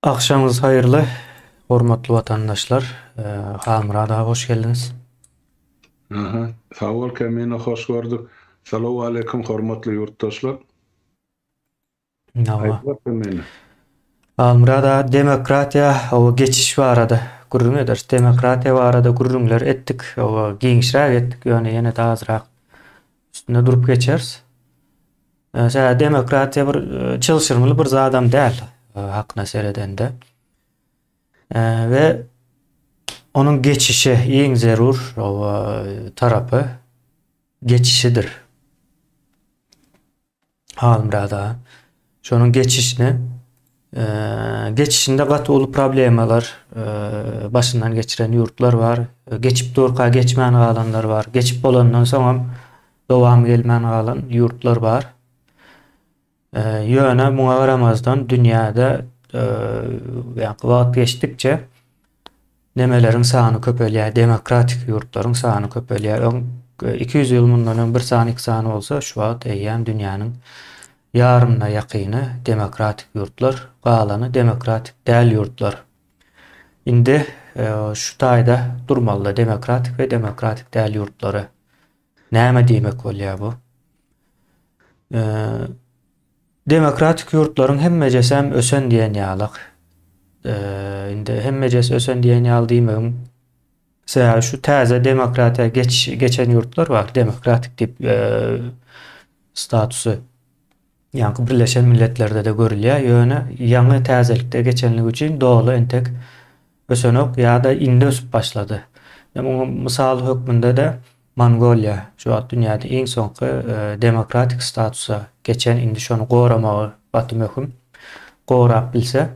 Akşamınız hayırlı, hormatly vatandaşlar. Halmurada hoş geldiniz. Aha, sağ ol Kemine, hoş gördük. Selamun aleyküm hormatly yurttaşlar. Nava. Hayırlı Kemine. Halmurada demokratiya o geçiş var arada. Gurrun eder. Demokratiya var arada gurrunlar ettik. O giňişräk ettik. Yani yine daha azırak üstünde durup geçeriz. Mesela demokratiya bir çalışırmalı bir zadam däl. Hakkına seredende. Ve onun geçişi en zerur o tarafı geçişidir. Halmurada. Şonun geçişinde gaty olup problemalar başından geçiren yurtlar var. Geçip durka geçmän galanlar var. Geçip bolandan soňra dowam gelmän galan yurtlar var. Ýöne muňa garamazdan dünýäde ýa-ni wagt geçdikçe nemelerin sany köpelýär, demokratik yurtlaryň sany köpelýär. 200 ýyl mundan bir sany, iki sany bolsa şu wagt eýýän dünýäniň yarımına ýakyny demokratik yurtlar, galany demokratik däl yurtlar. Indi şu taýda durmaly demokratik we demokratik däl yurtlary. Näme diýmek bolýar bu? Demokratik yurtlaryň hemmejesem ösen diýen ýalyk. Indi hemmejes ösen diýen ýaly diýmegim. Mesela şu täze demokratiýa geçen yurtlar var. Demokratik dip statusy ýa-ni Birleşen Milletler'de de görülýär. Ýöne ýaňy täzelikde geçenligi üçin dogly entek ösenok ýa-da indi ösüp başlady. Mysal hökmünde de Mongoliýa şu wagt dünýäde iň soňky demokratik statusa geçen indi şonu goramagy baty möhüm. Gorap bilse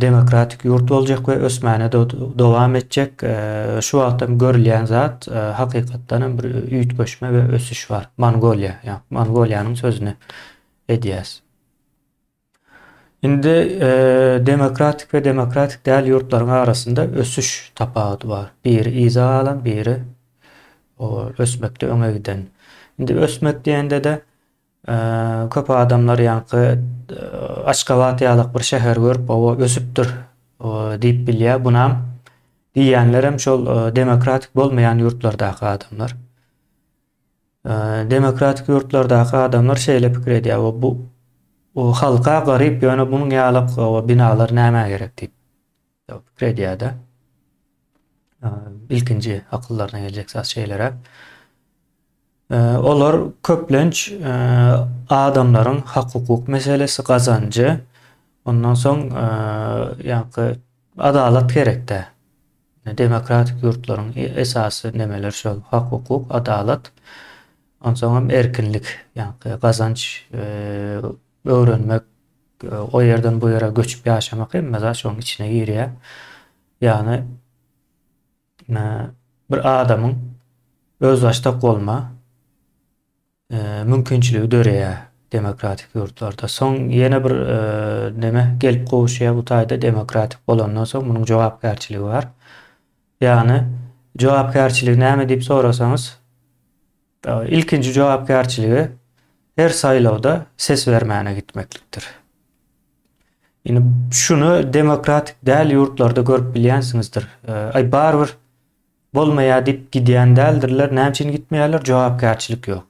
demokratik ýurt boljak we ösmäne dowam etjek. Şu wagtdan görülýän zat hakykatdan bir üýtgeşme we ösüş bar. Mongoliýa, ýa Mongoliýanyň sözüni edýäs. Indi demokratik we demokratik däl ýurtlaryň arasynda ösüş tapagy bar. Biri iza alan, biri ösmekde öňe giden. Indi ösmek diýende de köp adamlar ýa-ni Aşgabat ýalyk bir şäher görüp o ösüpdir diýip bilýär. Buna diýenler hem şol demokratik bolmaýan ýurtlardaky adamlar. Demokratik ýurtlardaky adamlar şeýle pikir edýär. Bu halka garyp, ýöne bunyň ýalyk binalar näme gerek diýip pikir edýär da. Ilkinji akyllarına geljek zat şeýlere. Olar köplenç adamlaryň hak hukuk meselesi, gazancı, ondan soň ýa-ni adalat gerekde. Demokratik ýurtlaryň esasy nemeler şol hak hukuk, adalat, ondan soň erkinlik, ýa-ni gazanç öwrenmek, o ýerden bu ýere göçüp ýaşamak hem şoň içine girýär. Ýani bir adamyň öz başda bolma mümkinçiligi döreýär demokratik ýurtlarda. Soň ýene bir neme gelip gowuşýar bu taýda demokratik bolandan soň munyň jogapkärçiligi bar. Ýani jogapkärçilik näme diýip sorasaňyz, ilkinji jogapkärçiligi her saýlawda ses bermäne gitmeklikdir. Ýani şunu demokratik däl ýurtlarda görüp bilýänsiňizdir. Barbyr bolmaýar diýip gidýän däldirler, näme üçin gitmeýärler? Jogapkärçilik ýok.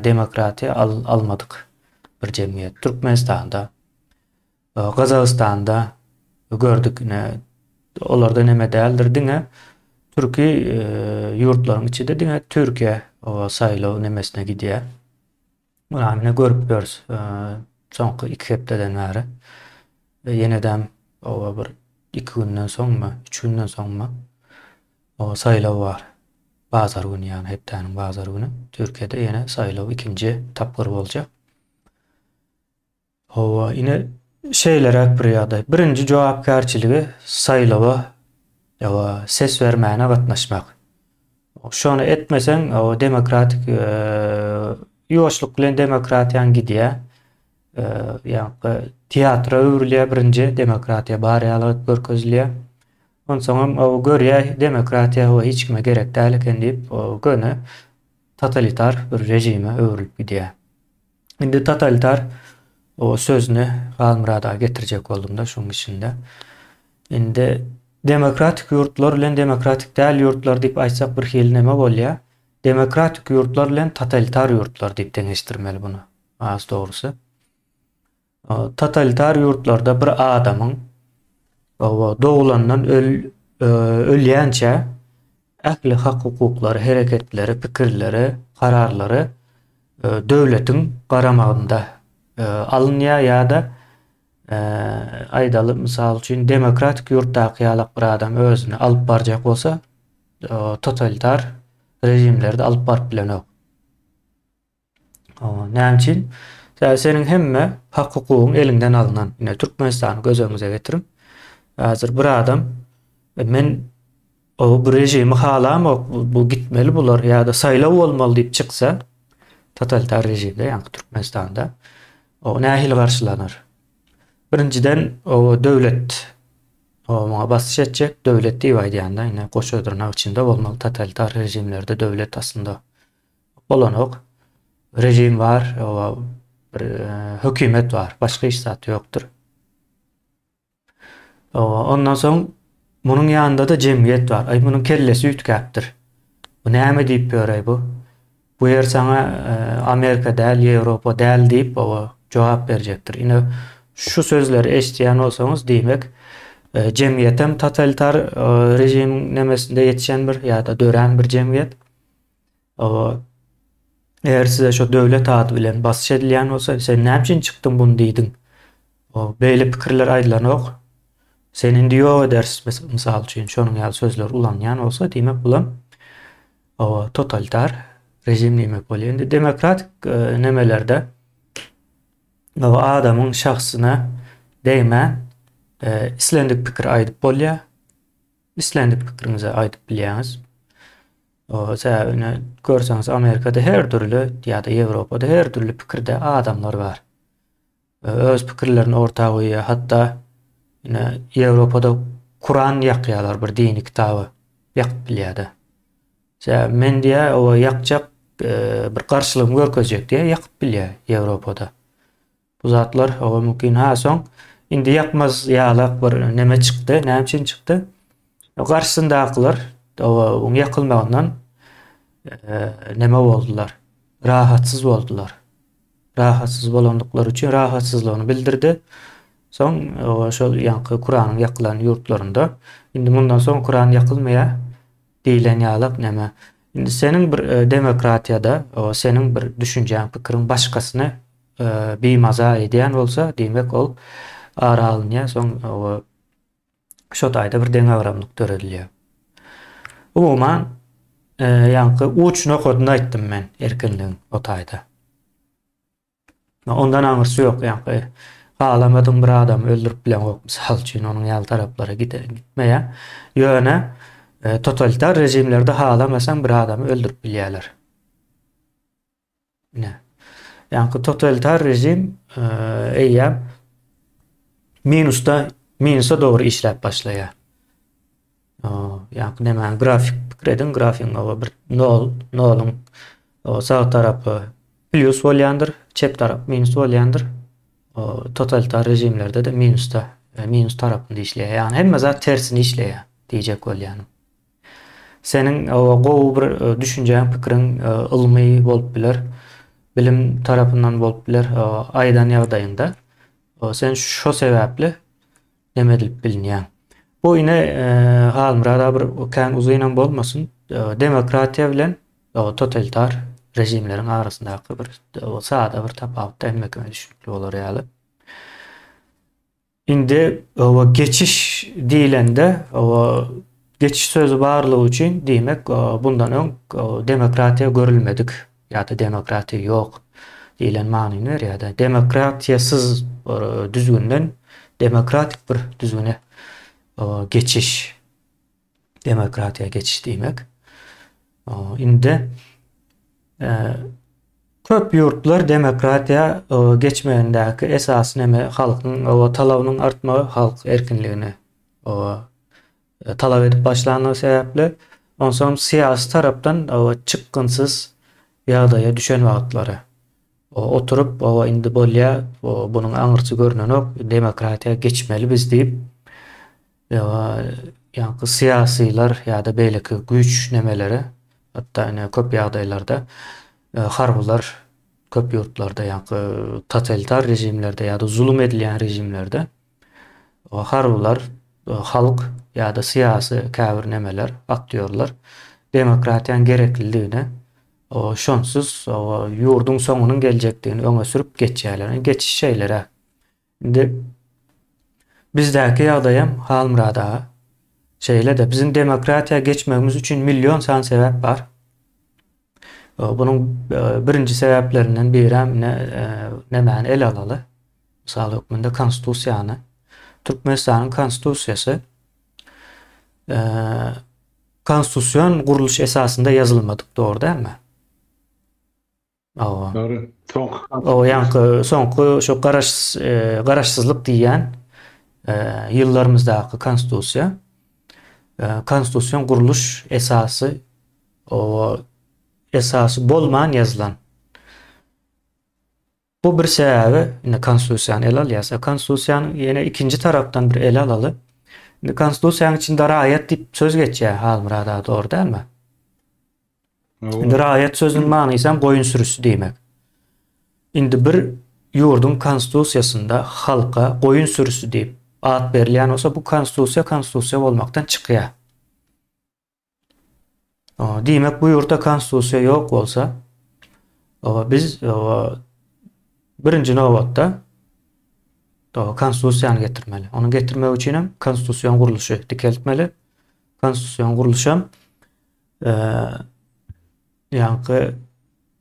Demokratiya almadyk bir jemgyýet. Türkmenistanda, Gazagystanda gördük, olarda näme däldir diňe türki ýurtlaryň içinde diňe Türkiýe saýlaw nemesine gidýär. Muny görüp görüs. Soňky 2 hepdeden bäri ýeneden bir 2 günden soňmy, 3 günden soňmy saýlaw bar. Bazar günü, ýani hepdeniň bazar günü Türkiýede ýene saýlaw ikinji tapgyr boljak. Ine şeýlerek bir ýagdaý. Birinji jogapkärçiligi saýlawa ýa ses bermäne gatnaşmak. Şonu etmeseň demokratik ýoşluk bilen demokratiýaň gidýär. Ýa-ni teatra öwrülýär birinji demokratiýa barýalyk görkezlýär. Ondan soň o görýär demokratiýa hiç kime gerek däl eken diýip göne totalitar bir rejime öwrülüp gidýär. Indi totalitar o sözünü Galmurada getirecek oldum da şunun içinde. Indi demokratik yurtlar bilen demokratik däl yurtlar diýip aýtsak bir hil neme bolýar? Demokratik yurtlar bilen totalitar yurtlar diýip teňişdirmeli bunu. Az dogrusu. Totalitar yurtlarda bir adamyň doğulandan ölýänçe ähli hak hukuklary, hereketleri, pikirleri, kararları döwletiň garamagynda alınýar ýa-da aýdaly mysal üçin demokratik yurtdaky ýalak bir adam özüni alyp barjak bolsa totalitar rejimlerde alyp baryp bilenok. Näme üçin? Seniň hemme hak hukugyň elinden alynan. Ine Türkmenistany gözüňize getirin. Hazır bir adam men o bir rejimi halam bu gitmeli bular ýa-da saýlaw bolmaly diýip çyksa totalitar rejimde ýa-ni Türkmenistanda o nähili garşylanır. Birinciden o döwlet maňa basyş etjek, döwlet diýip aýdýanda ine goşadyrnak içinde bolmaly. Totalitar rejimlerde döwlet aslında bolanok rejim var, bir hökümet var, başga iş zaty ýokdur. Ondan soň munyň ýanynda da jemgyýet var. Munyň kellesi ütkäpdir. Bu näme diýip ýöreýär bu? Bu yer sana Amerika däl, Ýewropa däl diýip jogap berjekdir. Ine şu sözleri eşitýän bolsaňyz diýmek jemgyýetem totalitar rejim nemesinde ýetişen bir ýa-da dören bir jemgyýet. Eğer size şu döwlet ady bilen basyş edilýän bolsa, sen näme üçin çykdyn bunu diýdin? Beýle pikirler aýdylanok. Sen indi ýok edersiz mysal üçin şonuň ýaly sözler ulanýan bolsa diýmek bulan totalitar rejim diýmek bolýar. Indi demokratik nemelerde adamyň şahsyna değmän islendik pikir aýdyp bolýar. İslendik pikiriňizi aýdyp bilýäňiz. Säbäbine görseňiz Amerikada her türlü ýa-da Ýewropada her türlü pikirde adamlar bar. Öz pikirlerini ortaga goýýar. Hatda ine Ýewropada Kuran ýakýarlar, bir dini kitaby ýakyp bilýär. Men diýär o ýakjak bir garşylygyny görkezjek diýär ýakyp bilýär Ýewropada. Bu zatlar mümkin soň indi ýakmaz ýalak bir neme çykdy, näme üçin çykdy? Garşysyndakylar oň ýakylmagyndan neme boldular? Rahatsyz boldular. Rahatsyz bolandyklary üçin rahatsyzlygyny bildirdi. Soň şol ýanky Kuranyň ýakylan ýurtlarynda indi mundan soň Kuran ýakylmaýar diýilen ýalak neme? Indi senin bir demokratiýada senin bir düşünjäň, pikiriň başgasyny bimaza edýän bolsa, diýmek ol ara alınýar. Soň şo taýda bir deňagramlyk töredilýär. Umuman ýanky uç nokodyny aýtdym men erkinligiň o taýda. Ondan aňyrsy ýok ýanky galamadyň bir adamy öldürip bilen ok, mysal üçin onuň ýaly taraplara gitmeýär. Ýöne totalitar rejimlerde halamasaň bir adamy öldürip bilýärler. Ýanky totalitar rejim minusa dogry işläp başlaýar. Ýanky näme grafik pikredin, grafiğin bir noluň sağ tarapy plus bolýandyr, çep tarap minus bolýandyr. Totalitar rejimlerde de minus tarapynda işleýär. Ýani hemme zat tersini işleýär diýjek bolýan. Senin gowy bir düşünjäň, pikiriň ilmi bolup biler, bilim tarapyndan bolup biler, aýdan ýagdaýynda sen şo sebäpli neme edilip bilinýär. Bu ine Galmurada bir kän uzaýan bolmasyn, demokratiýa bilen totalitar rejimleriň arasyndaky bir sada bir tapawut emmek düşünükli bolar ýaly. Indi geçiş diýilende geçiş sözü barlygy üçin diýmek bundan öň demokratiýa görülmedik ýa-da demokratiýa ýok diýilen manyny berýär. Demokratiýasyz düzgünden demokratik bir düzgüne geçiş, demokratiýa geçiş diýmek. Indi köp ýurtlar demokratiýa geçmegindäki esas neme halkyň talabynyň artmagy, halk erkinligini talap edip başlanýan sebäpli onsoň siyasi tarapdan çykgynsyz ýagdaýa düşen wagtlary Oturup indi bolýa bunun aňyrçy görnenok demokratiýa geçmeli biz diýip ýa-ni syýasylar ýa-da beýleki güç nemeleri hatda köp ýagdaýlarda harbylar köp ýurtlarda ýa-ni totalitar rejimlerde ýa-da zulüm edilýän rejimlerde harbylar halk ýa-da syýasy käbir nemeler aktýorlar demokratiýanyň gerekliligine şonsuz ýurdun soňunyň geljekdigini öňe sürüp geçýärler. Geçiş şeýlere. Indi bizdäki ýagdaýam halmyrada şeýle de bizim demokratiýa geçmegimiz üçin million san sebäp bar. Bunun birinji sebäplerinden birem nämäni el alaly. Misaly hökümde konstitusiýany. Türkmenistanyň konstitusiýasy konstitusiýon guruluş esasında yazılmadyk, doğru dälmi? Doğru. Soňky şu garaşsyzlyk diýen ýyllarymyzdaky konstitusiýa konstitusiýon guruluş esasy esasy bolman yazılan. Bu bir sebäbi konstitusiýany el alýasa. Konstitusiýany ýene ikinji tarapdan bir el alaly. Konstitusiýanyň içinde raýat diýip söz geçýär halmyrada, doğru dälmi? Indi raýat sözüniň many goýun sürüsü diýmek. Indi bir ýurdun konstitusiýasynda halka goýun sürüsü diýip ad berilýän bolsa, bu konstitusiýa bolmakdan çykýar. Diýmek bu ýurtda konstitusiýa ýok bolsa, biz birinji nowatda konstitusiýany getirmeli. Onu getirmek üçin konstitusiýon guruluşy dikeltmeli. Konstitusiýon guruluşam ýa-ni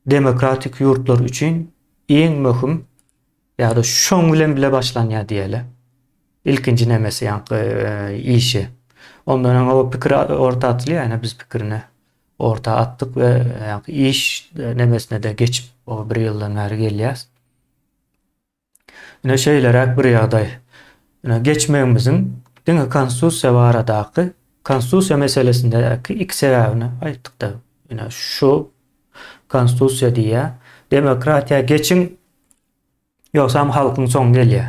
demokratik ýurtlar üçin iň möhüm ýa-da şoň bilen bile başlanýar diýeli. İlkinji nemesi ýa-ni işi. Ondan öňe o pikir orta atylýar, ýa-ni biz pikirini orta atdyk we ýa-ni iş nemesine de geçip o bir ýyldan bäri gelýär. Ine şeýlerek bir ýagdaý. Geçmegimiziň diňe konstitusiýa baradaky konstitusiýa meselesindäki iki sebäbini aýtdyk da. Şu konstitusiýa diýär, demokratiýa geçin ýoksa halkyň soň gelýär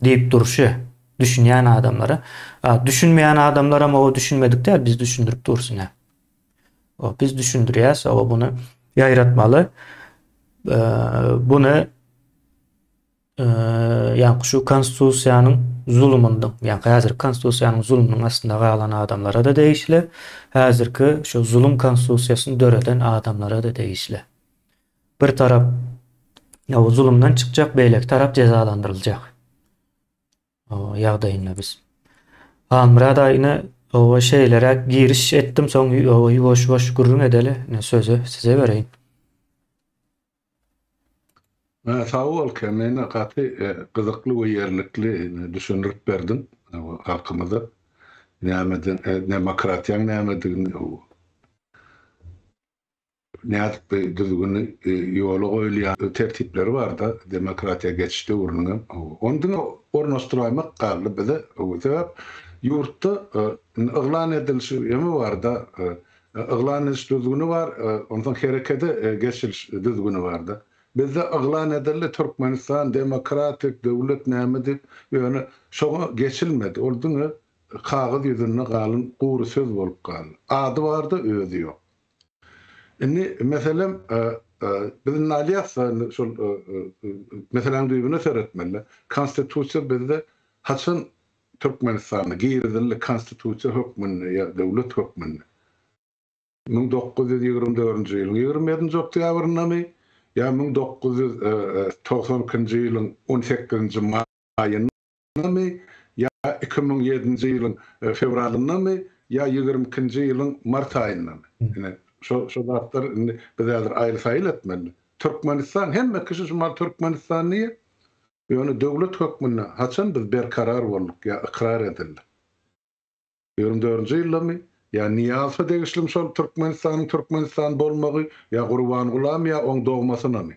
diýip duruşy düşünýän adamlara, düşünmeýän adamlara o düşünmedikler biz düşündürüp dursun. Biz düşündürýäs, bunu ýaýratmaly. Bunu ýa-ni şu konstitusiýanyň zulmündiň, ýa-ni häzir konstitusiýanyň zulmüniň aslynda galan adamlara da değişli, häzirki şu zulüm konstitusiýasyny döreden adamlara da değişli. Bir tarap o zulümden çykjak, beýleki tarap cezalandyryljak. Ýagdaýyna biz. Murad aýyna o şeýlere giriş etdim, soň ýuwaş gurrun edeli. Sözü size bereýin. Sağ ol Kemene gaty gyzykly we ýerlikli düşündirip berdin halkymyza. Nämeden demokratiýaň nämedigini nädip düzgün ýoly goýulýan tertipleri bar da demokratiýa geçişde urnuňa. Ondan ornaşdyrmak galy bize o sebäp ýurtda yglan edilişi ýeme bar da yglan ediliş düzgüni bar, ondan herekete geçiş düzgüni bar da. Bizde yglan edildi Türkmenistan demokratik döwlet nämedir ýöne şoňa geçilmedi. Olduňa kağıt ýüzünde galyn guru söz bolup galy. Ady barda özü ýok. Indi meselem bizim alýasa şol meselem duýuny seretmeli. Konstitusiýa bizde haçan Türkmenistanyň geri-dilli konstitusiýa hökmüni ýa döwlet hökmüni 1924-nji ýylyň 27-nji oktýabrynda ya 1992 ýylyň 18-nji maýynda ya 2007-nji ýylyň fevralynda ya 22-nji ýylyň mart aýynda. Şu zatlar biz häzir aýry-saýly etmeli. Türkmenistan hemme kişi şu Türkmenistanyň ýöne döwlet hökmüne haçan biz berkarar bolduk ya ikrar edildi. 24-nji ýylda ya Niyazfa degişlim şol Türkmenistan bolmagy ya Gurban Gulam ya oň dogmasyna mı?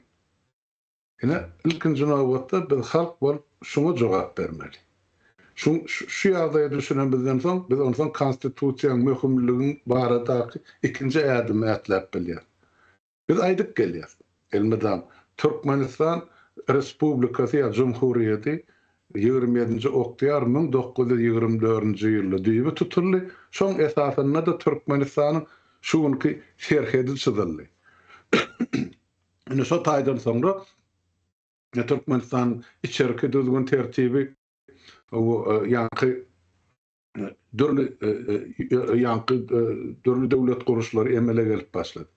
İlkinji nowatda biz halk bolup şuna jogap bermeli. Şu ýagdaýy düşünen bizden soň biz ondan konstitusiýanyň möhümligini baradaky ikinji ädimi ätlep bilýär. Biz aýdyp gelýär. Elmedam Türkmenistan Respublikasy ya Cumhuriyeti 27-nji oktyar 1924-nji ýylda düýbi tutuldy. Şoň esasynda da Türkmenistanyň şuňky şerhedi çizildi. Ine şo taýdan soňra Türkmenistan içerki düzgün tertibi ýanky dörlü döwlet guruşlary emele gelip başlady.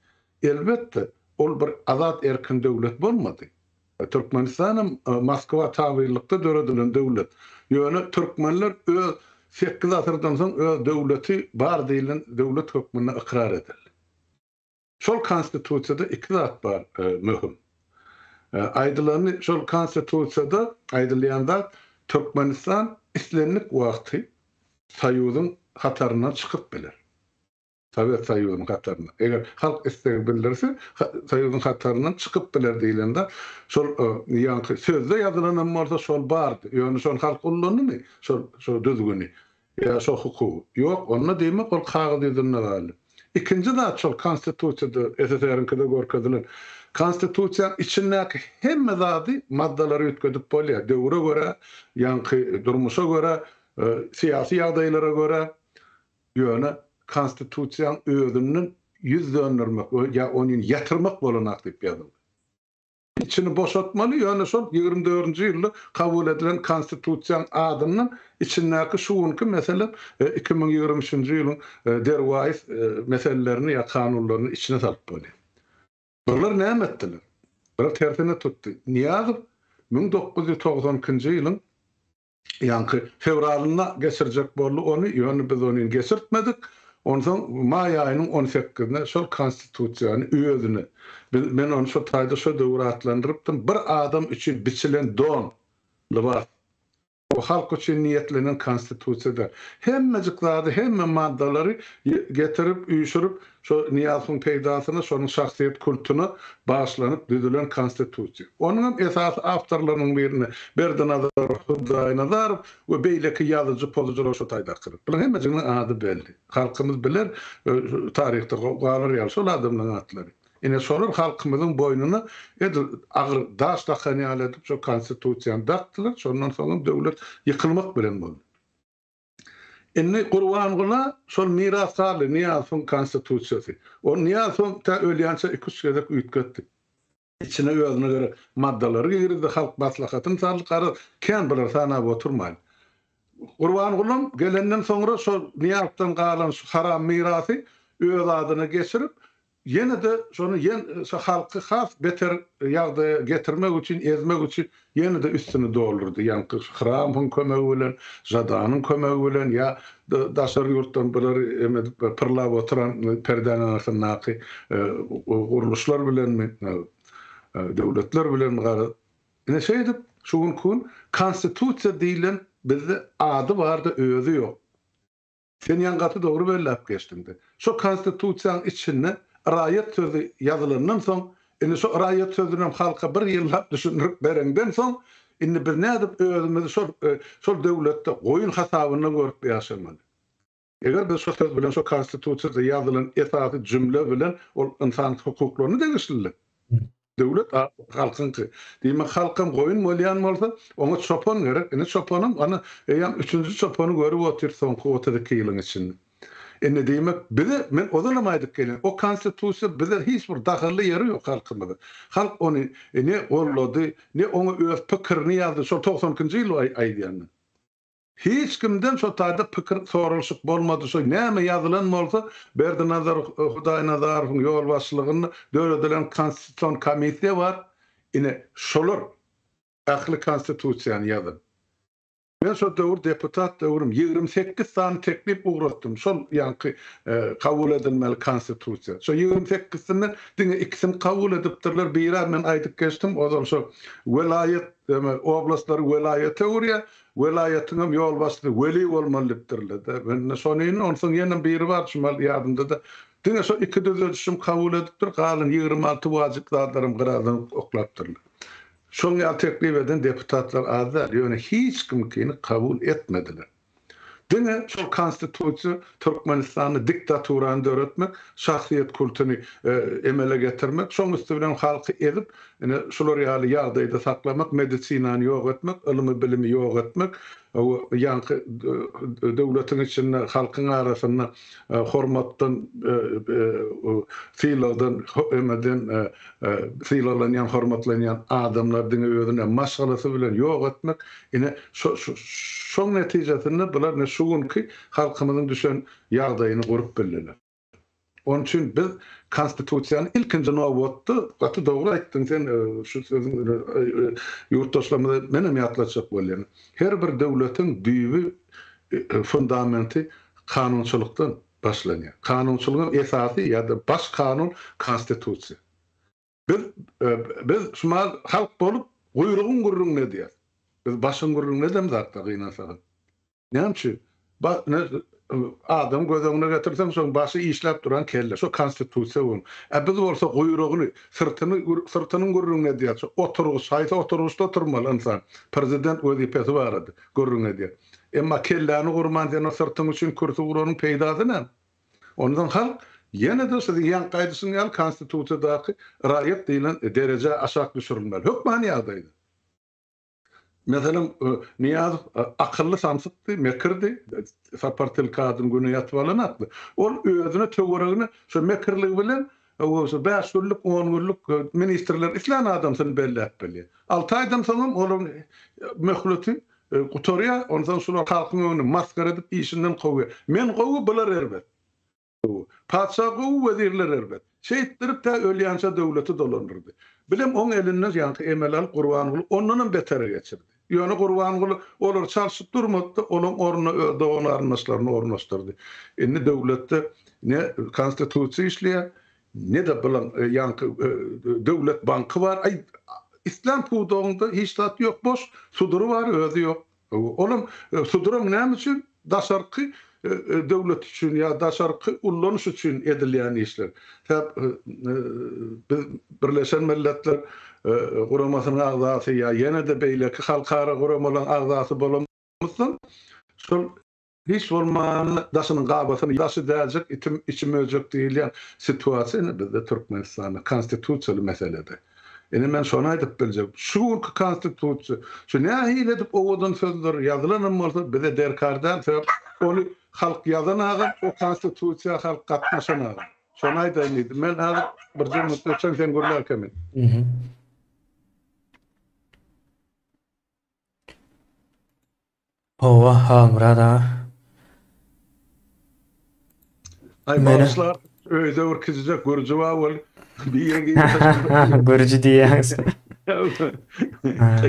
Elbetde ol bir azat erkin döwlet bolmady. Türkmenistan Moskwa tabirlikde döredilen döwlet. Ýöne türkmenler öz 8 asyrdan soň öz döwleti bar diýilen döwlet hökmüne ikrar edildi. Şol konstitusiýada iki zat bar möhüm. Aýdylany şol konstitusiýada aýdylýanda Türkmenistan islenlik wagty Soýuzyň hataryndan çykyp biler. Sovet Soýuzynyň hataryndan. Eger halk istek bildirse, Soýuzyň hataryndan çykyp biler diýilende, şol ýanky sözde ýazylan bolsa şol bardy. Ýöne şol halk ulanyny, şol düzgüni, ýa şol hukuky. Ýok, onda diýmek ol kagazy ýüzünde galy. İkinji zat şol konstitusiýada SSR-iňkide görkezdilen konstitusiýanyň içindäki hemme zady maddalary ötkedip bolýar. Döwre göre, ýanky durmuşa göre, siyasi ýagdaýlara göre ýöne konstitusiýanyň özünden ýüz döndürmek ýa onu ýatyrmak bolanak diýip ýazyldy. İçini boşaltmaly, ýöne şol 24-nji ýylda kabul edilen konstitusiýanyň adynyň içindäki şuňky meselem 2023-nji ýylyň derwäis meselelerini ýa kanunlaryny içine salyp bolýar. Bular näme etdiler? Bular tersine tutdy. Niýazyp 1992-nji ýylyň ýanky fevralynda geçirjek boldy onu, ýöne biz onu geçirtmedik. Ondan may aýynyň 18-inde şol konstitusiýany özüni men onu şo taýda şo döwre atlandyrypdym. Bir adam üçin biçilen don lybas. O halk üçin niýetlenen konstitusiýada hemmejik zady, hemme maddalary getirip üýşürip şo niýazyň peýdasyna, şonuň şahsiýet kulturyna bagyşlanyp düzülen konstitusiýa. Onuň esas awtorlarynyň birini Berdanazar, Hudaýnazar we beýleki ýazyjy pozucylar şo taýda kyryp. Bular hemmejiginiň ady belli. Halkymyz biler, tarihte galar ýaly şol adamlaryň atlary. Ine şolar halkymyzyň boýnuny agyr daş taýýan edip şo konstitusiýany daktylar, şondan soň döwlet ýykylmak bilen boldy. Indi Gurbanguly şol mirasçaly Niýazyň konstitusiýasy. O Niýazyň ta ölýänçe 2-3 gezek üýtgetdi. İçine özüne göre maddalary girdi, halk maslahatyny sarlykary kän biler sanap oturmaýan. Gurbanguly gelenden soňra şol Niýazyň galan şu haram mirasy öz adyna geçirip ýene de şonu halky has beter ýagdaýa getirmek üçin, ezmek üçin ýene de üstüni doldurdy. Ýani Hramyň kömegi bilen, Jadanyň kömegi bilen ýa daşary ýurtdan biler pyrlap oturan perdenin arasyndaky guruluşlar bilenmi, döwletler bilen gara. Ine şeýdip, şuňky konstitusiýa diýilen bizde ady bardy, özü ýok. Sen ýangaty dogry bellap geçdiňdi. Şo konstitusiýanyň içinde raýat sözü ýazylandan soň, indi şo raýat sözünem halka bir ýyllap düşündirip berenden soň, indi biz nädip özümizi şol döwletde goýun hasabyna görüp ýaşamaly. Eger biz şo söz bilen şo konstitusiýada ýazylan esasy jümle bilen ol insan hukuklaryny degişdirler. Döwlet halkynky. Diýmek halkym goýun bolýan bolsa, oňa çopon gerek. Indi çoponyň ana ýa 3-nji çopony görüp otyr soňky 32 ýylyň içinde. Ene diýmek bize men odanam aýdyp gelen o konstitusiýa bize hiç bir dahily ýeri ýok halkymyda. Halk onu ne orlady, ne oňa öz pikirini ýazdy. Şol 92-nji ýyl aýdýan. Hiç kimden şo taýda pikir sorulşyk bolmady. Şo näme ýazylan bolsa, Berdanazar, Hudaýnazaryň ýol başçylygyny döwredilen konstitusiýon komissiýa bar. Ine şolar ähli konstitusiýany ýazdy. Ben şo döwür deputat döwrüm 28 san teklip uğratdım. Şol ýanky kabul edilmeli konstitusiýa. Şo 28-sinden diňe ikisini kabul edipdirler. Biri men aýdyp geçdim. O da şo welayet, oblastlar welayet teoriýa, welaýatyň ýol başçy weli bolmalydypdirler. Ben şonuň onsoň ýene biri bar şumal ýadymda da. Diňe şo iki düzülüşüm kabul edipdir. Galan 26 wajyp zatlarym gıradan oklapdyrlar. Şoňa teklip eden deputatlar azar, ýöne hiç kimkini kabul etmediler. Diňe şol konstitusiýa Türkmenistany diktaturany döretmek, şahsiýet kulturyny emele getirmek, şoň üstü bilen halky edip Ine şular ýaly ýagdaýda saklamak, medisinany ýok etmek, ylmy bilimi ýok etmek, ýanky döwletiň içinde halkyň arasynda hormatdan fiýladan emeden fiýlalanýan, hormatlanýan adamlaryň özüne maşgalasy bilen ýok etmek, ine şoň netijesinde bular ne şugunky halkymyzyň düşen ýagdaýyny gurup bildiler. Onun için biz konstitusiyanın ilkinci nowatda gaty dogry aýtdyň sen şu sözüň ýurtdaşlarymyza menem ýatlatjak bolýan. Her bir döwletiň düýbi fundamenti kanunçylykdan başlanýar. Kanunçylygyň esasy ýa-da baş kanun konstitusiýa. Biz şumal halk bolup guyrugyň gurrun ne diýär? Biz başyň gurrun ne dem zatda gynansaň. Näçe? Adam gözüne getirsen soň başı işläp duran kelle. Şo konstitusiýa bu. Biz bolsa guyrugyny, sırtynyň gurrun ne diýär? Oturuş, saýta oturuşda oturmaly insan. Prezident wezipesi bar edi, gurrun ne diýär. Emma kelläni gurman diýen sırtyň üçin kürsü guranyň peýdasy näme? Ondan halk ýene de siz ýan gaýdysyny al konstitusiýadaky raýat diýilen derece aşak düşürilmeli. Hökmany ýagdaýda. Mesela Niyaz akıllı samsıktı, mekirdi, sapartil kadın günü yatvalanatdı. Ol özüne töweregini şu mekirlik bilen, o 5 günlük, 10 günlük ministerler islan adamsını belli etmeli. 6 aydan sonra onun mehluti kutorya, ondan sonra halkın önüne maskara edip işinden kovuyor. Men kovu bular erbet. Padşah kovu vezirler erbet. Şehittirip de ölýänçe döwleti dolandırdı. Bilem on elinden ýanky Emelal Gurbanoğlu ondan betere geçirdi. Ýöne Gurbanoğlu olar çalşyp durmady, onun ornuna doğan arnaşlaryny ornaşdyrdy. Indi döwletde ne konstitusiýa işleýär, ne de bilen ýanky döwlet banky var. İslam hukugyňda hiç zat ýok, boş sudury var, özü ýok. Olam sudurum näme üçin? Daşarky döwlet üçin ýa daşarky ullanyş üçin edilýän işler. Birleşen Milletler Guramasynyň agzasy ýa ýene de beýleki halkara guramalaryň agzasy bolamysan, şol hiç bolmagyny daşynyň gabasyny daşy däjek, içim öjek diýilýän situasiýa bizde Türkmenistanda konstitusiýaly meselede. Ene men şonu aýdyp biljek. Şu konstitusiýa, şu nähil edip owadan sözler ýazylan bolsa bize derkardan onu halk ýazan agam, o konstitusiýa halk gatnaşan agam. Şonu aýdyp men hazır bir jemgyýet ötsen sen görlerken. Owa hamrada. Başlar öýde urkizjek görüjü bol. Biýegi Görüjü diýäňiz.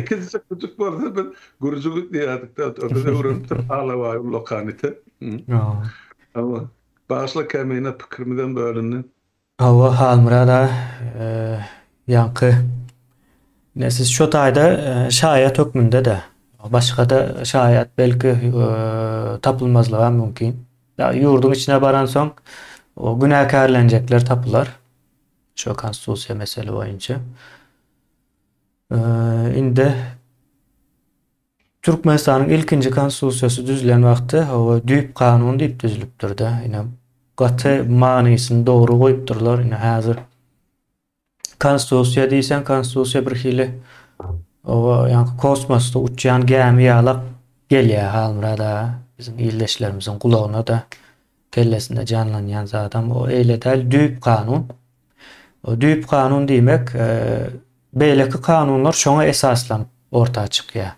Kizjek küçük bolsa ben görüjü diýädik de öýde uruntup alawa lokanite. Ama başla kemine pikirmiden bölünni. Owa hamrada ýanky siz şu taýda şaýat hökmünde de başga da şaýat belki tapylmazlygy mümkin. Ýurduň içine baran soň o günäkärlenjekler tapylar. Şu konstitusiýa mesele boýunça. Indi Türkmenistanyň ilkinji konstitusiýasy düzülen wagty o düýp kanun diýip düzülipdir de. Ine gaty manysyny dogry goýupdyrlar. Ine häzir konstitusiýa diýsen, konstitusiýa bir hili o ýanky kosmosda uçýan gämi ýalap gelýär halmyrada. Bizim ildeşlerimiziň kulagyna da kellesinde janlanýan zatam o eýledäl düýp kanun. O düýp kanun diýmek beýleki kanunlar şoňa esaslanyp ortağa çykýar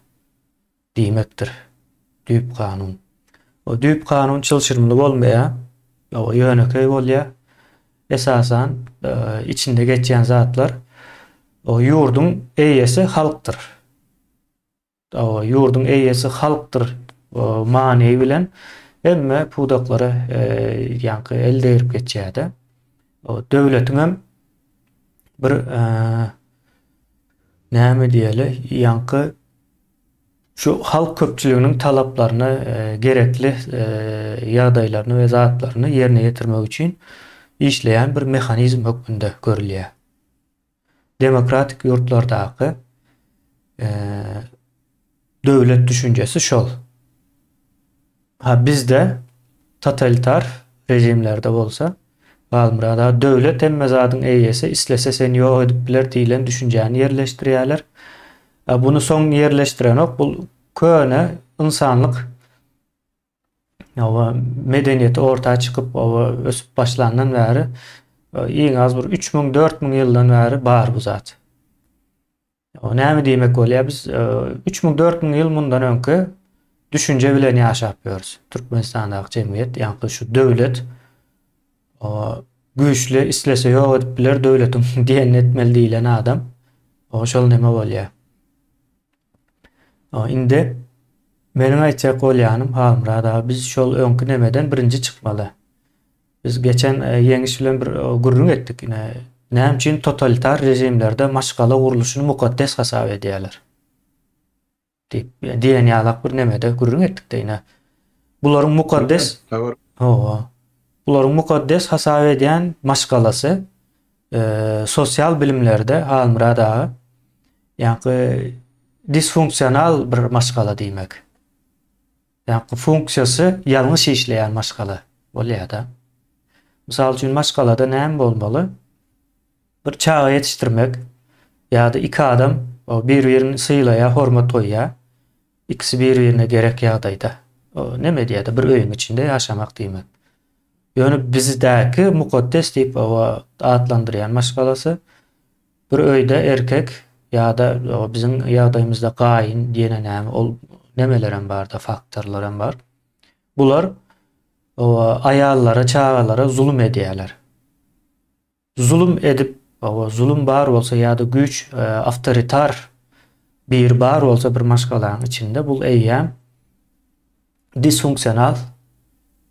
diýmekdir. Düýp kanun. O düýp kanun çylşyrmly bolmaýar, o ýöneköý bolýar. Esasan içinde geçýän zatlar o ýurduň eýesi halkdyr. O ýurduň eýesi halkdyr many bilen emme pudaklary ýanky elde edip geçýärdi. O döwletiň hem bir näme diýeli ýanky şu halk köpçüliginiň talaplaryny gerekli ýagdaýlaryny we zatlaryny ýerine ýetirmek üçin işleyen bir mehanizm hökmünde görülýär. Demokratik ýurtlardaky döwlet düşünjesi şol. Bizde totalitar rejimlerde bolsa Halmurada döwlet hemme zadyň eýesi islese seni ýok edip biler diýilen düşünjäni yerleşdirýärler. Bunu soň yerleşdirenok bul köne insanlyk ýa medeniýeti ortağa çykyp ösüp başlandan bäri iň az bir 3000-4000 ýyldan bäri bar bu zat. Näme diýmek bolýar biz 3000-4000 ýyl mundan öňkü düşünje bilen ýaşap ýörüz. Türkmenistandaky jemgyýet ýa-ni şu döwlet güýçli islese ýok edip biler döwletim diýen etmeli diýilen adam şol näme bolýar. Indi meniň aýtjak bolýanym Halmurada biz şol öňkü nemeden birinji çykmaly. Biz geçen ýeňiş bilen bir gurrun etdik. Näme üçin totalitar rejimlerde maşgala guruluşyny mukaddes hasap edýärler. Diýen ýalak bir nemede gurrun etdik de bularyň mukaddes bularyň mukaddes hasap edýän maşgalasy sosial bilimlerde Halmurada ýa-ni disfunksional bir maşgala diýmek. Ýa-ni funksiyasy ýalňyş işleýän maşgala bolýar da. Mysal üçin maşgalada näme bolmaly? Bir çağa yetiştirmek ýa-da iki adam bir-birini syýlaýar, hormat goýýar. İkisi bir-birine gerek ýagdaýda. Näme diýär? Bir öýüň içinde ýaşamak diýmek. Ýöne bizdäki mukaddes diýip adlandyrýan maşgalasy bir öýde erkek ýa-da biziň ýagdaýymyzda gaýyn diýene näme ol nemelerem bar da faktorlarem bar. Bular aýallara, çağalara zulüm edýärler. Zulüm edip zulüm bar bolsa ýa-da güç awtoritar bir bar bolsa bir maşgalanyň içinde bul eýýär disfunksional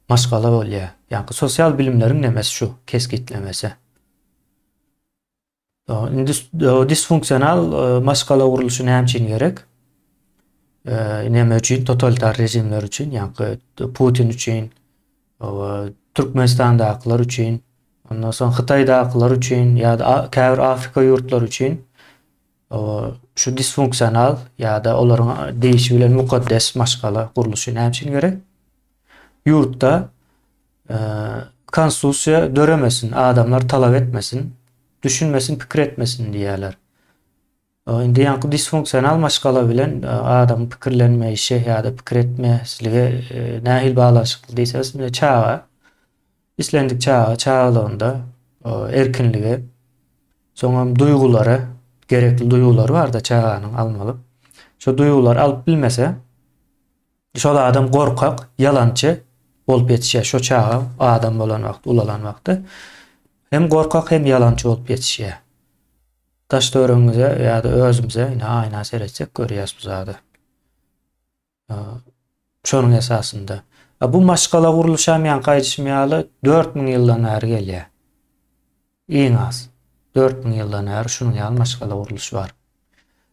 maşgala bolýar. Ýa-ni sosial bilimleriň nemesi şu, keskitlemesi. Indi disfunksional maşgala guruluşy näme üçin gerek? Näme üçin? Totalitar rejimler üçin, ýa-ni Putin üçin, Türkmenistandakylar üçin, ondan soň Hytaýdakylar üçin ýa-da käbir Afrika ýurtlary üçin şu disfunksional ýa-da olaryň değişi bilen mukaddes maşgala guruluşy näme üçin gerek? Ýurtda konstitusiýa döremesin, adamlar talap etmesin, düşünmesin, pikir etmesin diýerler. Indi ýa-ni disfunksional maşgala bilen adam pikirlenmeýişi ýa-da pikir etmesligi nähil baglaşykly diýseniz, çağa islendik çağalygynda erkinligi, soňra duýgulary, gerekli duýgulary bar da çağanyň almaly. Şo duýgular alyp bilmese, şol adam gorkak, yalançy bolup ýetişýär. Şo çağa adam bolan wagt, ulalan wagtda hem gorkak hem yalançy bolup ýetişýär. Daşdöwrüňize ýa-da özümize aýna seretsek görýäs bu zady. Şonuň esasında. Bu maşgala guruluşam ýa-ni gaýdyşmaýaly 4000 ýyldan bäri gelýär. Iň az 4000 ýyldan bäri şunuň ýaly maşgala guruluşy bar.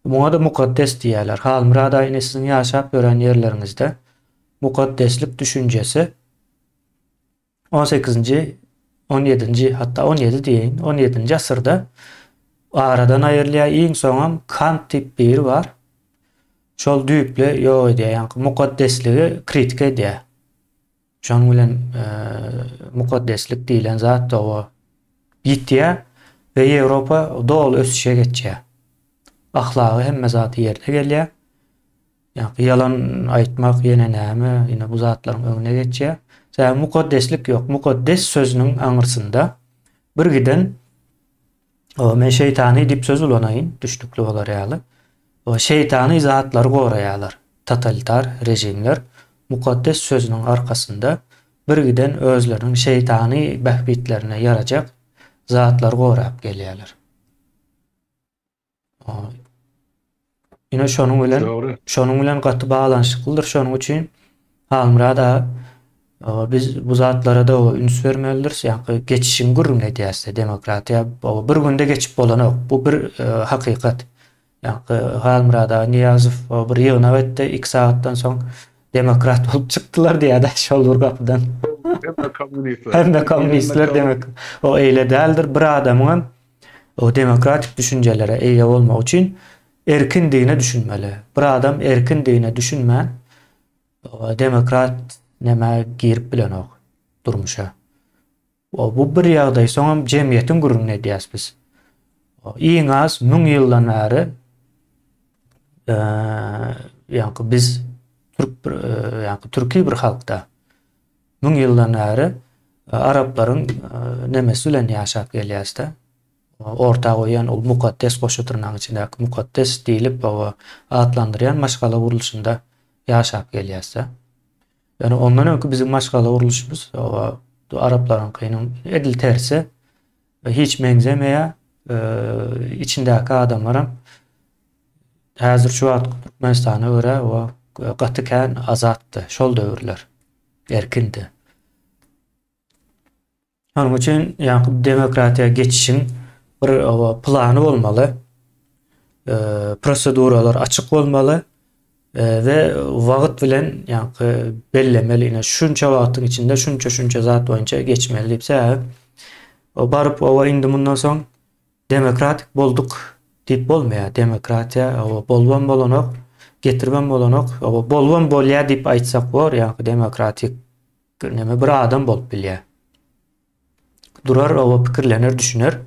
Muňa da mukaddes diýerler. Halmurada ýene siziň ýaşap gören ýerleriňizde mukaddeslik düşünjesi 18-nji 17-nji hatta 17 diýin 17-nji asyrda aradan aýrylýar. Iň soňam Kant tip biri bar. Şol düýple ýok edýär, ýa-ni mukaddesligi kritik edýär. Şonuň bilen mukaddeslik diýilen zat da ýitýär we Ýewropa dol ösüşe geçýär. Ahlaky hemme zaty ýerine gelýär. Ýa-ni yalan aýtmak ýene näme, ýene bu zatlaryň öňüne geçýär. Sen mukaddeslik ýok. Mukaddes sözüniň aňyrsynda bir giden men şeytany dip söz ulanaýyn, düşdükli bolar ýaly. Şeytany zatlary goraýarlar. Totalitar rejimler mukaddes sözüniň arkasynda bir giden özleriniň şeytany bahbitlerine yarajak zatlar gorap gelýärler. Ýene şonuň bilen gaty baglanyşyklydyr. Şonuň üçin Halmurada biz bu zatlara da üns vermelidir. Ýa-ni geçişin gurrun edýärse demokratiýa bir günde geçip bolanok. Bu bir hakykat. Ýa-ni Halmurada Niýazow bir ýygyna etdi, 2 saatdan soň demokrat bolup çykdylar diýär-de şol bir gapydan. Hem de komünistler demek. O eýle däldir. Bir adamyň o demokratik düşünjelere eýe bolmak üçin erkin diýine düşünmeli. Bir adam erkin diýine düşünmän demokrat näme girip bilenok durmuşa. Bu bir ýagdaý soňam jemgyýetiň gürrüne diýäs biz. Iň az 1000 ýyldan bäri ýa-ni biz türki bir halkda 1000 ýyldan bäri Araplaryň nemesi bilen ýaşap gelýär-de. Orta goýan ol mukaddes goşa tyrnagyň içindäki mukaddes diýilip atlandyrýan maşgala gurulşunda ýaşap gelýär-de. Yani ondan öňkü bizim maşgala gurulşymız Araplaryň kynyň edil tersi hiç meňzemeýär. İçindäki adamlaram häzir şu wagt Türkmenistana görä gatykän azatdy. Şol döwürler erkindi. Onun için yani demokratiya geçişin bir planı olmalı, proseduralar açık olmalı ve vaqt bilen yani bellemeli. Yani şunça vaqtın içinde şunça zat boyunca geçmeli deyipse barıp indi bundan soň demokratik bolduk deyip bolmaýar. Demokratiya bolban bolanok, getirben bolanok, bolban bolýar deyip aýtsak bor, yani demokratik neme bir adam bolup bilýär. Durar pikirlenir, düşünür.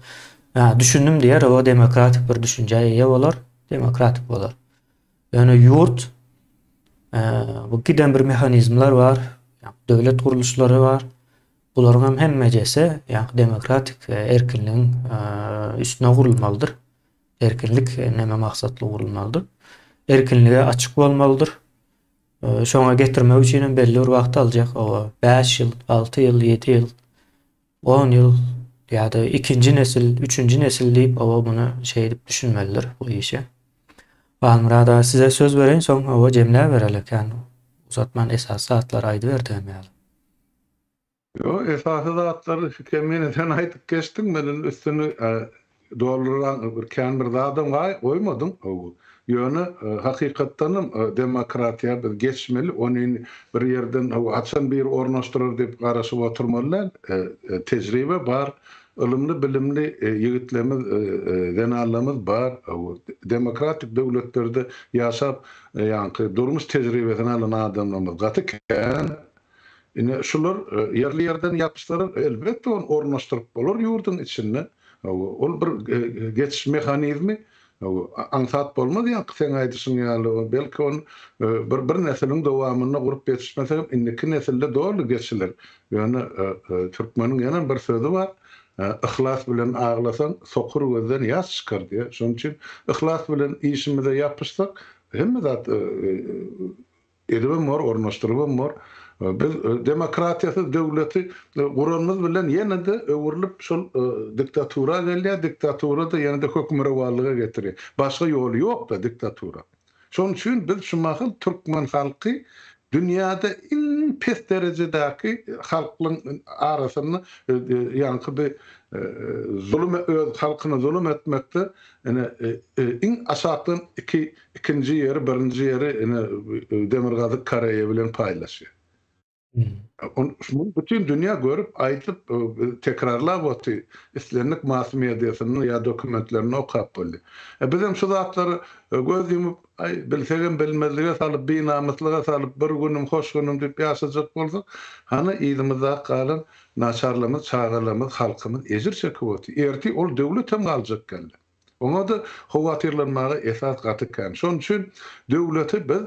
Düşündüm diýer, demokratik bir düşünjeye ýa bolar, demokratik bolar. Yani yurt bu giden bir mehanizmlar var, döwlet guruluşlary var. Bularga hemmejesi demokratik erkinliğin üstüne gurulmalydyr. Erkinlik neme maksatly gurulmalydyr. Erkinliğe açyk bolmalydyr. Şoňa getirmek üçin belli bir wagt aljak. 5 ýyl, 6 ýyl, 7 ýyl, 10 ýyl ýa-da ikinji nesil, üçüncü nesil diýip bunu edip düşünmelidir bu işe. Murada size söz bereň, soň jemläp berelek. Yani uzatman esas saatlar aýdy berdim ýaly. Yo, esasy zatlary kemmeneden aýdyp geçdim. Menen üstüni dolduran bir kän bir zadam goýmadym. Ýöne hakykatdanam demokratiýa bir geçmeli, ony bir ýerden açan bir ornaşdyrar diýip garaşyp oturmalylar. Tejribe bar, ilmli bilimli ýigitlerimiz, denallarymız bar. Demokratik döwletlerde ýaşap ýa-ni durmuş tejribesini alan adamlarymız gatykän. Şular yerli yerden ýapyşdyrar, elbetde onu ornaşdyryp bolar ýurdun içinde. Ol bir geçiş mehanizmi ansat bolmaz ýa sen aýdyşyň ýaly belki on bir nesiliň dowamyna gurup ýetişmese indiki nesilde doğru geçilir. Yani Türkmeniň ýene bir sözi var. Ihlas bilen aglasan sokur gözden ýaş çykar diýe. Şoň üçin ihlas bilen işimize ýapyşsak hemme zat edibem var, ornaşdyrybam var. Biz demokratiýasy döwleti guranymyz bilen ýene-de öwürlüp şol diktatura gelýär, diktatura da ýene-de hökümranlyga getirýär. Başga ýoly ýok da diktatura. Şoň üçin biz şu mahyl türkmen halky dünýäde iň pes derejedäki halklaryň arasyny ýa-ni zulüm halkyna zulüm etmekde iň aşağı ikinji ýeri, birinji ýeri Demirgazyk Karaýa bilen paýlaşýar. Bütün dünya görüp aýdyp tekrarlap oty islenlik mass mediasyny ýa dokumentlerini okap boldy. Bizim şu zatlary göz yumup bilsegem bilmezlige salyp beýnamyslyga salyp bir günüm hoş günüm diýip ýaşajak bolsak, hany ýylymyzda galan naçarlymyz, çağalymyz, halkymyz ejir çekip oty. Erti ol döwlet hem galjak geldi. Ona da howatyrlanmagy esas gatykän. Şoň üçin döwleti biz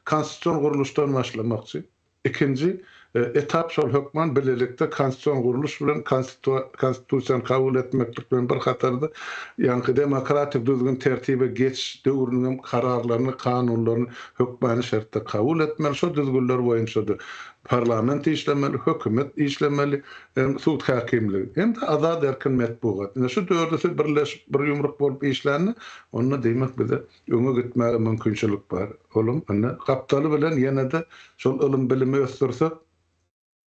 konstitusiýon guruluşdan başlamakçy. İkinci etap şol hökman birlikde konstitusiýon guruluş bilen konstitusiýany kabul etmeklik bilen bir hatarda ýa-ni demokratik düzgün tertibe geç döwrüniň kararlaryny, kanunlaryny hökmany şertde kabul etmeli. Şo düzgünler boýunça parlament işlemeli, hökümet işlemeli, suud hakimligi. Hem de azad erkin metbuat. Şu dördüsü birleşip bir yumruk bolup işlerini, onu diýmek bize öňe gitmäge mümkinçilik bar. Olum, kapitaly bilen ýene-de şol ilim bilimi ösdürsek,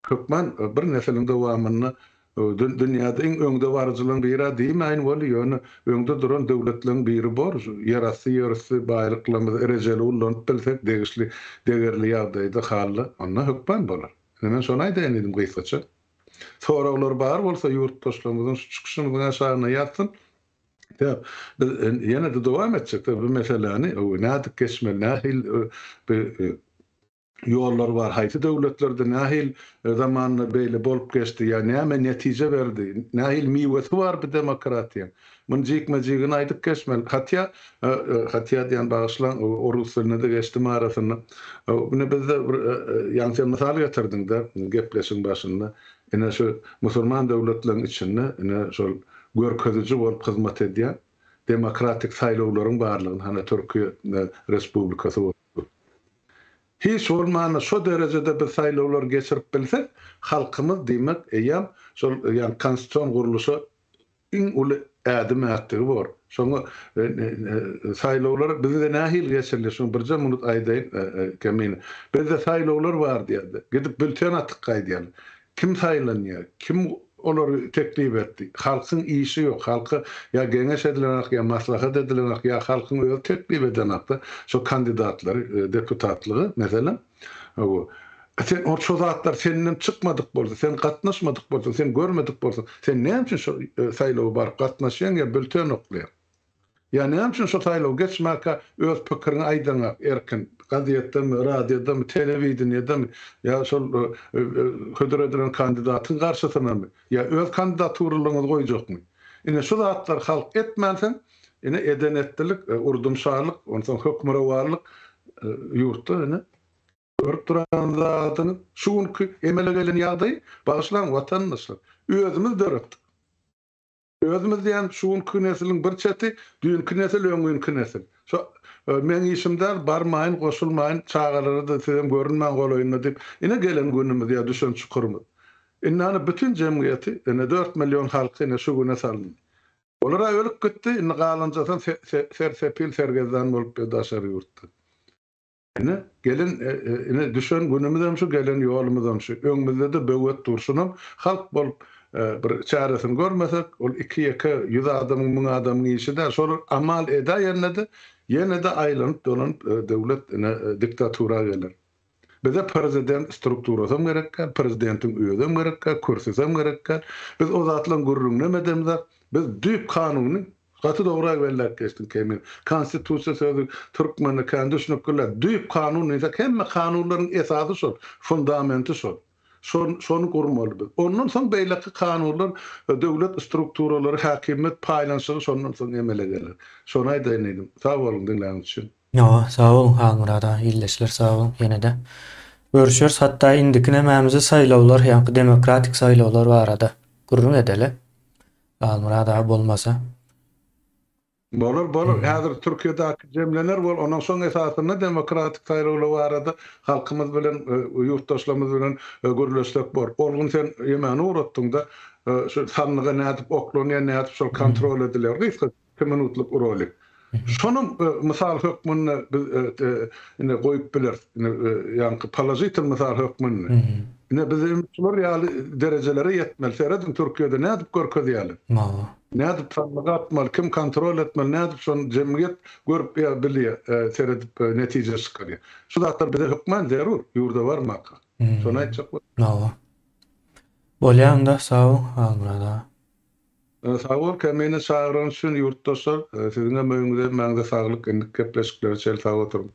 hökman bir nesiliň dowamyny dünýäde iň öňde barjylygyň biri diýmeýin boli, ýöne öňde duran döwletleriň biri bor. Ýarasy baýlyklarymyz erejeli ulanyp bilsek, degirli ýagdaýda haly, onda hökman bolar. Men şonu aýdýan edim gysgaça. Soraglary bar bolsa ýurtdaşlarymyzyň şu çykyşynyň aşagyna ýatsyn. Biz ýene-de dowam etjek bu meseleni nädik geçmeli, nähil yollar var. Haýsy döwletlerde nähil zamanla beýle bolup geçdi, ýa näme netije berdi, nähil miwesi bar bu demokratiýa. Mun jikme-jigini aýdyp geçmel. Hatya diýen bagyşlan o rus dilinde de geçdi marasyny. Bunu bizde ýa-ni mysal getirdiň de gepleşiň başynda. Ene şu musulman döwletleriň içinde ene şol görkeziji bolup hyzmat edýän demokratik saýlawlaryň barlygyny, hani Türkiýe Respublikasy hiç olmaýan şu derecede bir saýlawlar geçirip bilsek, halkymız diýmek eýem şol ýani konstitusiýon guruluşy iň uly ädim ätdigi bor. Şoňa saýlawlar bizde nähil geçirilýär, şoň birje minut aýdaýyn kemin. Bizde saýlawlar bar diýildi. Gidip bülten atyk gaýdýar. Kim saýlanýar? Kim olary teklip etdi? Halkyň işi ýok. Halky ýa geňeş edilen ýa maslahat edilen ýa halkyň öýe teklip eden hakda şu kandidatlar deputatlygy meselem. Sen o zatlar senden çıkmadık bolsa, sen gatnaşmadyk bolsa, sen görmedik bolsa, sen näme üçin şu saýlawa bar gatnaşýan ýa bülten oklaýan? Ya näme üçin şu saýlaw geçmäkä öz pikirini aýdana erkin, gazetdemi, radioda, telewizionyada ýa şol hödür edilen kandidatyň garşysyna ýa öz kandidaturalyňyzy goýjakmy? Ine şu zatlar halk etmänsen, ine edenetlik, urdumşarlyk, ondan hökümrawarlyk ýurtda ine görüp duran zatyny şuňky emele gelen ýagdaý başlan watandaşlar özümiz döretdik. Özümiz diýen şuňky nesliniň bir çeti, düňkü nesl öňüňkü nesil. Şu men işimdär barmaýyn, goşulmaýyn, çağalary da sizem görünmän golaýyna diýip ine gelen günümüz ýa düşen çukurmy. Innany bütün jemgyýeti, ine 4 milyon halky ine şu güne saldy. Olara ölüp gitdi, ine galanjadan sersepil sergezdan bolup daşary ýurtdy. Ine gelen ine düşen günümüzem şu, gelen ýolumuzam şu. Öňümizde de böwet dursunam, halk bolup bir çaresini görmesek, ol 2-2 100 adamyň 1000 adamyň işi de şol amal edä ýene de aýlanyp dolanyp döwlet diktatura geler. Bize prezident strukturasy gerek, prezidentiň öýüdem gerek, kursysam gerek. Biz o zatlaryň gurrun nemedemizler. Biz düýp kanuny gaty dogry belläp geçdik kemin. Konstitusiýa sözü türkmeni kendişnükler düýp kanun ise hemme kanunlaryň esasy şol, fundamenty şol. Şonu gurmaly biz. Ondan soň beýleki kanunlar, döwlet strukturalary, häkimet paýlanşygy şondan soň emele gelir. Şonu aýdaýyn edim. Sag bolun dinläňiz üçin. Yo, sağ olun Haňmurada, illeşler sağ olun ýene de. Görüşürüz. Hatta indiki nämämizi saýlawlar, ýa-ni demokratik saýlawlar barada gurrun edeli. Haňmurada bolmasa. Bolur. Häzir Türkiýedäki jemlener bol, ondan soň esasyny demokratik saýlawlar barada halkymyz bilen, ýurtdaşlarymyz bilen görüşlek bor. Olgun sen ýemeni uratdyň da şu sanlyga nädip oklanýar, nädip şol kontrol ediler. Gysga 2 minutlyk urolik. Şonun misal hökmünü ine goýup biler. Ýani palajital misal hökmünü. Ine bizim şular ýaly derejelere ýetmeli. Seredin Türkiýede nädip görkezýärler? Nädip sanlyga atmaly, kim kontrol etmeli, nädip şonu jemgyýet görüp bilýär, seredip netije çykarýar. Şu zatlar bize hökmen zerur, ýurda barmak. Şonu aýtjak. Bolýanda sağ ol, Haňmurada. Sağ ol, kemeni çağıran üçün yurttaşlar, sizinle möýüňizde maňda saglyk, endik gepleşikler çel sağ oturum.